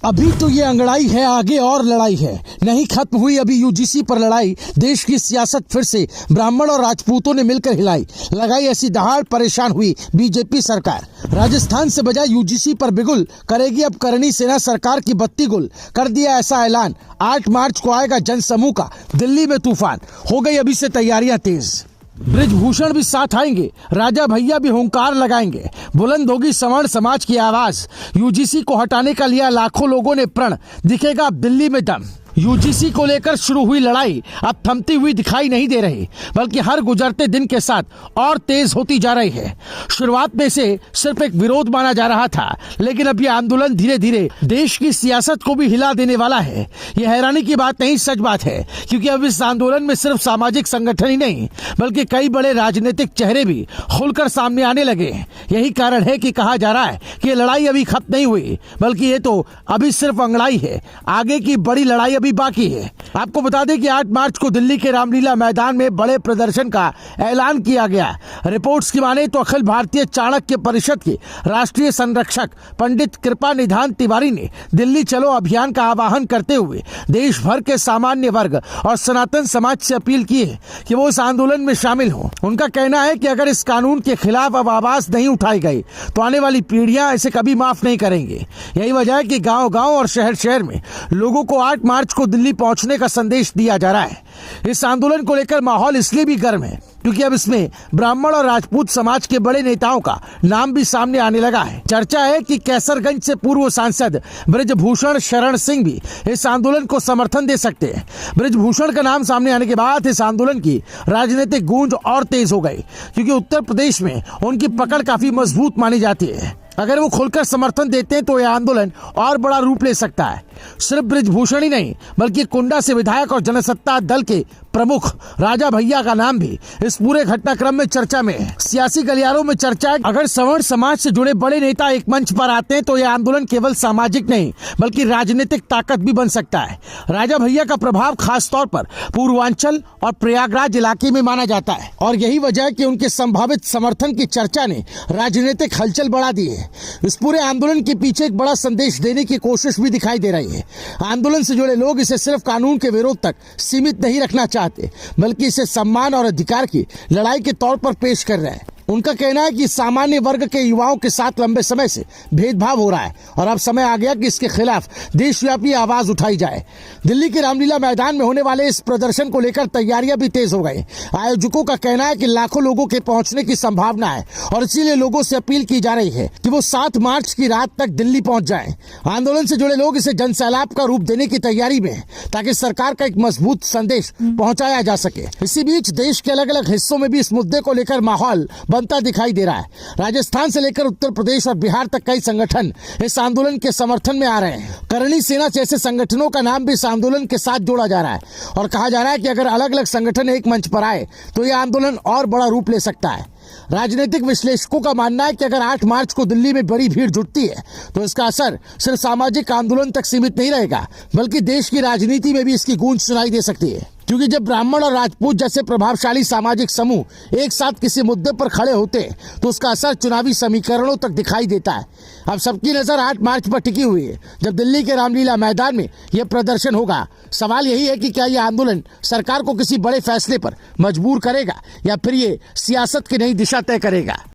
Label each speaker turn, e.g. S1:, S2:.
S1: अभी तो ये अंगड़ाई है, आगे और लड़ाई है। नहीं खत्म हुई अभी यूजीसी पर लड़ाई। देश की सियासत फिर से ब्राह्मण और राजपूतों ने मिलकर हिलाई। लगाई ऐसी दहाड़, परेशान हुई बीजेपी सरकार। राजस्थान से बजा यूजीसी पर बिगुल, करेगी अब करणी सेना सरकार की बत्ती गुल। कर दिया ऐसा ऐलान, 8 मार्च को आएगा जनसमूह का दिल्ली में तूफान। हो गई अभी से तैयारियां तेज। ब्रिजभूषण भी साथ आएंगे, राजा भैया भी हुंकार लगाएंगे। बुलंद होगी सवर्ण समाज की आवाज। यूजीसी को हटाने का लिया लाखों लोगों ने प्रण, दिखेगा अब दिल्ली में दम। यूजीसी को लेकर शुरू हुई लड़ाई अब थमती हुई दिखाई नहीं दे रही, बल्कि हर गुजरते दिन के साथ और तेज होती जा रही है। शुरुआत में इसे सिर्फ एक विरोध माना जा रहा था, लेकिन अब यह आंदोलन धीरे धीरे देश की सियासत को भी हिला देने वाला है। यह हैरानी की बात नहीं, सच बात है, क्योंकि अब इस आंदोलन में सिर्फ सामाजिक संगठन ही नहीं, बल्कि कई बड़े राजनीतिक चेहरे भी खुलकर सामने आने लगे। यही कारण है कि कहा जा रहा है कि लड़ाई अभी खत्म नहीं हुई, बल्कि ये तो अभी सिर्फ अंगड़ाई है। आगे की बड़ी लड़ाई अभी बाकी है। आपको बता दें कि 8 मार्च को दिल्ली के रामलीला मैदान में बड़े प्रदर्शन का ऐलान किया गया। रिपोर्ट्स की माने तो अखिल भारतीय चाणक्य परिषद के राष्ट्रीय संरक्षक पंडित कृपा निधान तिवारी ने दिल्ली चलो अभियान का आह्वान करते हुए देश भर के सामान्य वर्ग और सनातन समाज से अपील की है कि वो इस आंदोलन में शामिल हो। उनका कहना है कि अगर इस कानून के खिलाफ अब आवाज नहीं उठाई गई तो आने वाली पीढ़ियां इसे कभी माफ नहीं करेंगे। यही वजह है कि गांव-गांव और शहर-शहर में लोगों को 8 मार्च को दिल्ली पहुंचने का संदेश दिया जा रहा है। इस आंदोलन को लेकर माहौल इसलिए भी गर्म है क्योंकि अब इसमें ब्राह्मण और राजपूत समाज के बड़े नेताओं का नाम भी सामने आने लगा है। चर्चा है कि कैसरगंज से पूर्व सांसद ब्रिजभूषण शरण सिंह भी इस आंदोलन को समर्थन दे सकते हैं। ब्रिजभूषण का नाम सामने आने के बाद इस आंदोलन की राजनीतिक गूंज और तेज हो गई, क्योंकि उत्तर प्रदेश में उनकी पकड़ काफी मजबूत मानी जाती है। अगर वो खुलकर समर्थन देते हैं तो यह आंदोलन और बड़ा रूप ले सकता है। सिर्फ ब्रिजभूषण ही नहीं, बल्कि कुंडा से विधायक और जनसत्ता दल के प्रमुख राजा भैया का नाम भी इस पूरे घटनाक्रम में चर्चा में है। सियासी गलियारों में चर्चा है, अगर सवर्ण समाज से जुड़े बड़े नेता एक मंच पर आते हैं तो यह आंदोलन केवल सामाजिक नहीं, बल्कि राजनीतिक ताकत भी बन सकता है। राजा भैया का प्रभाव खास तौर पर पूर्वांचल और प्रयागराज इलाके में माना जाता है, और यही वजह है कि उनके संभावित समर्थन की चर्चा ने राजनीतिक हलचल बढ़ा दी है। इस पूरे आंदोलन के पीछे एक बड़ा संदेश देने की कोशिश भी दिखाई दे रही है। आंदोलन से जुड़े लोग इसे सिर्फ कानून के विरोध तक सीमित नहीं रखना चाहते, बल्कि इसे सम्मान और अधिकार की लड़ाई के तौर पर पेश कर रहे हैं। उनका कहना है कि सामान्य वर्ग के युवाओं के साथ लंबे समय से भेदभाव हो रहा है और अब समय आ गया कि इसके खिलाफ देशव्यापी आवाज उठाई जाए। दिल्ली के रामलीला मैदान में होने वाले इस प्रदर्शन को लेकर तैयारियां भी तेज हो गई। आयोजकों का कहना है कि लाखों लोगों के पहुंचने की संभावना है और इसीलिए लोगों से अपील की जा रही है कि वो 7 मार्च की रात तक दिल्ली पहुंच जाएं। आंदोलन से जुड़े लोग इसे जनसैलाब का रूप देने की तैयारी में है, ताकि सरकार का एक मजबूत संदेश पहुंचाया जा सके। इसी बीच देश के अलग अलग हिस्सों में भी इस मुद्दे को लेकर माहौल बनता दिखाई दे रहा है। राजस्थान से लेकर उत्तर प्रदेश और बिहार तक कई संगठन इस आंदोलन के समर्थन में आ रहे हैं। करणी सेना जैसे संगठनों का नाम भी इस आंदोलन के साथ जोड़ा जा रहा है और कहा जा रहा है कि अगर अलग अलग संगठन एक मंच पर आए तो यह आंदोलन और बड़ा रूप ले सकता है। राजनीतिक विश्लेषकों का मानना है कि अगर 8 मार्च को दिल्ली में बड़ी भीड़ जुटती है तो इसका असर सिर्फ सामाजिक आंदोलन तक सीमित नहीं रहेगा, बल्कि देश की राजनीति में भी इसकी गूंज सुनाई दे सकती है। क्योंकि जब ब्राह्मण और राजपूत जैसे प्रभावशाली सामाजिक समूह एक साथ किसी मुद्दे पर खड़े होते हैं तो उसका असर चुनावी समीकरणों तक दिखाई देता है। अब सबकी नजर 8 मार्च पर टिकी हुई है, जब दिल्ली के रामलीला मैदान में यह प्रदर्शन होगा। सवाल यही है कि क्या यह आंदोलन सरकार को किसी बड़े फैसले पर मजबूर करेगा या फिर ये सियासत की नई दिशा तय करेगा।